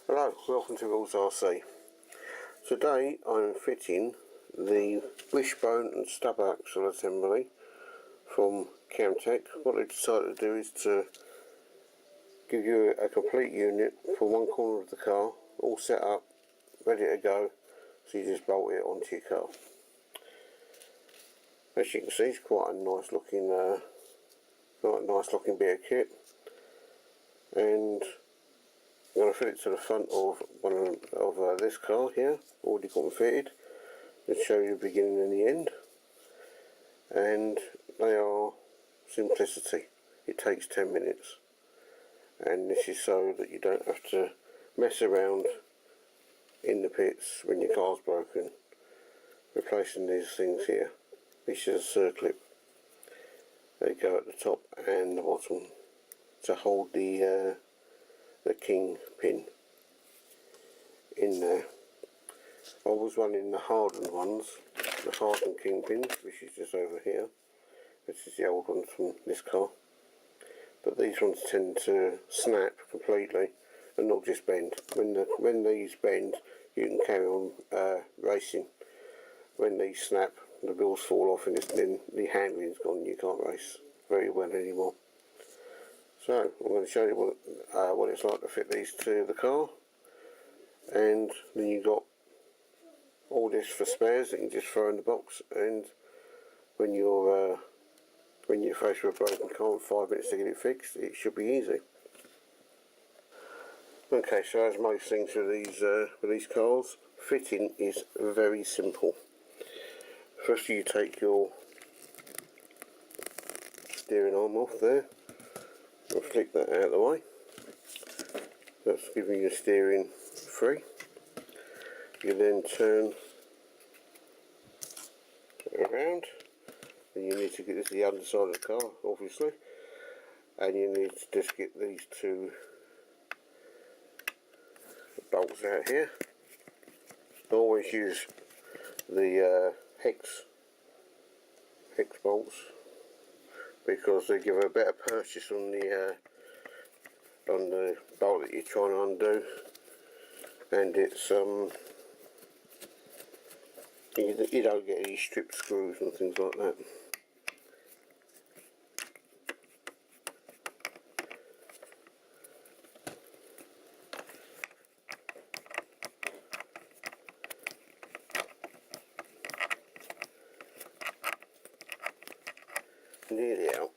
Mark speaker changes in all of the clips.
Speaker 1: Hello, welcome to Rules RC. Today I'm fitting the wishbone and stub axle assembly from Camtech. What I decided to do is to give you a complete unit for one corner of the car, all set up, ready to go, so you just bolt it onto your car. As you can see, it's quite a nice looking bit of kit, and I'm going to fit it to the front of this car here, already got them fitted. Let's show you the beginning and the end. And they are simplicity. It takes 10 minutes. And this is so that you don't have to mess around in the pits when your car's broken, replacing these things here. This is a circlip. They go at the top and the bottom to hold the king pin in there. I was running the hardened ones, the hardened king pins, which is just over here. This is the old ones from this car. But these ones tend to snap completely and not just bend. When these bend, you can carry on racing. When these snap, the wheels fall off and then the handling's gone and you can't race very well anymore. So I'm going to show you what it's like to fit these to the car, and then you've got all this for spares that you can just throw in the box, and when you're faced with a broken car in 5 minutes to get it fixed, it should be easy. Okay, so as most things with these cars, fitting is very simple. First you take your steering arm off there. I'll flick that out of the way. That's giving you steering free. You then turn it around, and you need to get this to the underside of the car, obviously, and you need to just get these two bolts out here. Always use the hex bolts, because they give a better purchase on the bolt that you're trying to undo, and it's you don't get any stripped screws and things like that. Nearly out.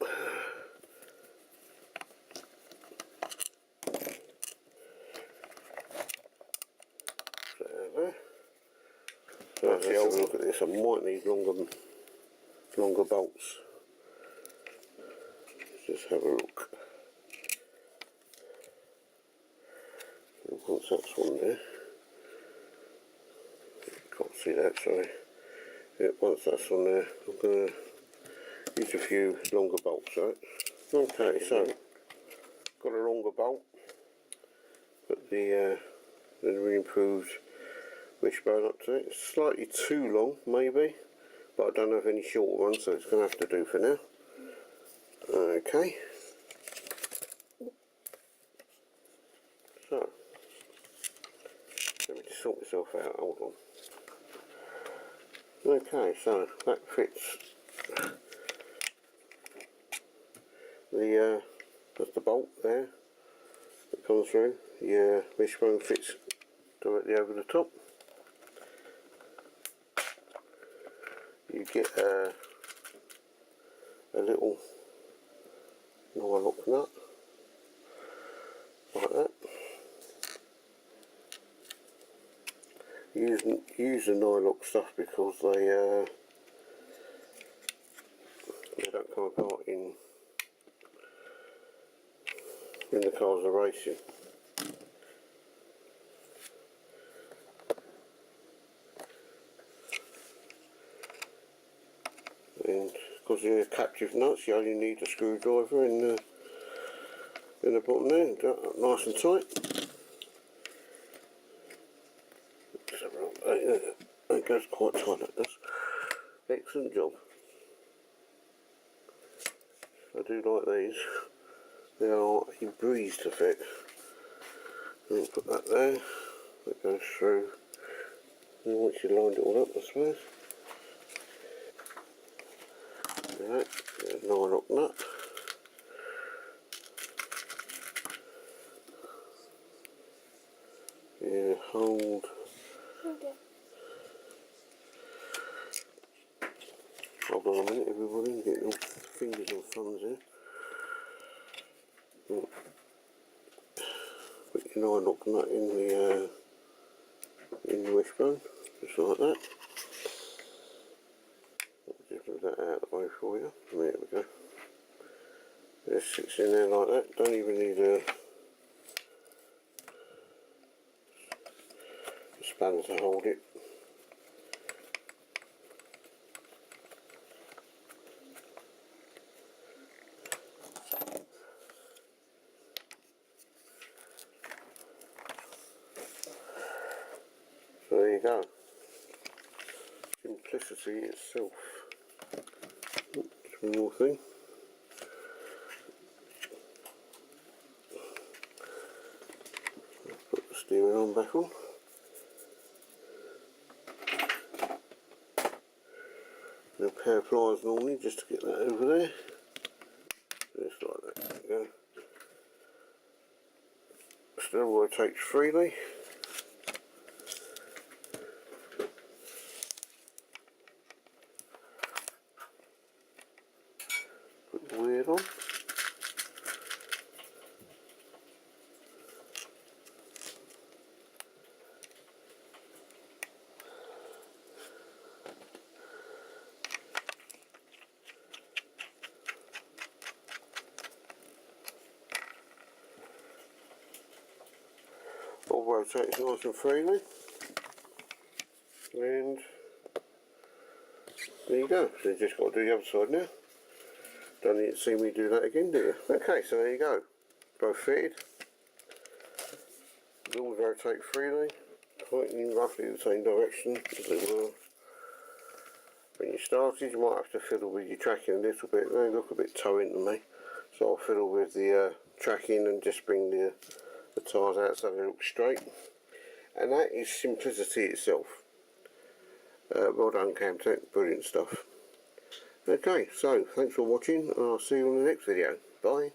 Speaker 1: So let's have a look at this. I might need longer bolts. Let's just have a look. And once that's on there, can't see that, sorry. Yeah, once that's on there, I'm going to use a few longer bolts, right? Okay, so got a longer bolt, put the re-improved wishbone up to it. It's slightly too long, maybe, but I don't have any short ones, so it's going to have to do for now. Okay. So, let me just sort myself out, hold on. Okay, so that fits that's the bolt there that comes through. The wishbone fits directly over the top. You get a little nylock nut like that. Use the nylock stuff because they don't come apart in when the cars are racing. And because they're captive nuts, you only need a screwdriver in the bottom there, nice and tight. That goes quite tight, that does. Excellent job. I do like these. They are a breeze to fit. And put that there. That goes through. And once you lined it all up, I suppose. Right, there's 9-lock nut. Yeah, hold. Hold on a minute, everybody. Get your fingers and thumbs in. Put your 9-lock nut in the wishbone, just like that. Just move that out of the way for you. There we go. It sits in there like that. Don't even need a spanner to hold it. So there you go. Simplicity itself. Just one more thing. Put the steering arm back on. And a pair of pliers normally, just to get that over there. Just like that. There you go. Still rotates freely. Put the weird on. All rotates nice and freely. And there you go. So you just got to do the other side now. Don't need to see me do that again, do you? Okay, so there you go. Both fitted. They all rotate freely, pointing in roughly the same direction as they were when you started. You might have to fiddle with your tracking a little bit. They look a bit towing to me, so I'll fiddle with the tracking and just bring the tyres out so they look straight. And that is simplicity itself. Well done, Camtech, brilliant stuff. Okay, so thanks for watching, and I'll see you on the next video. Bye.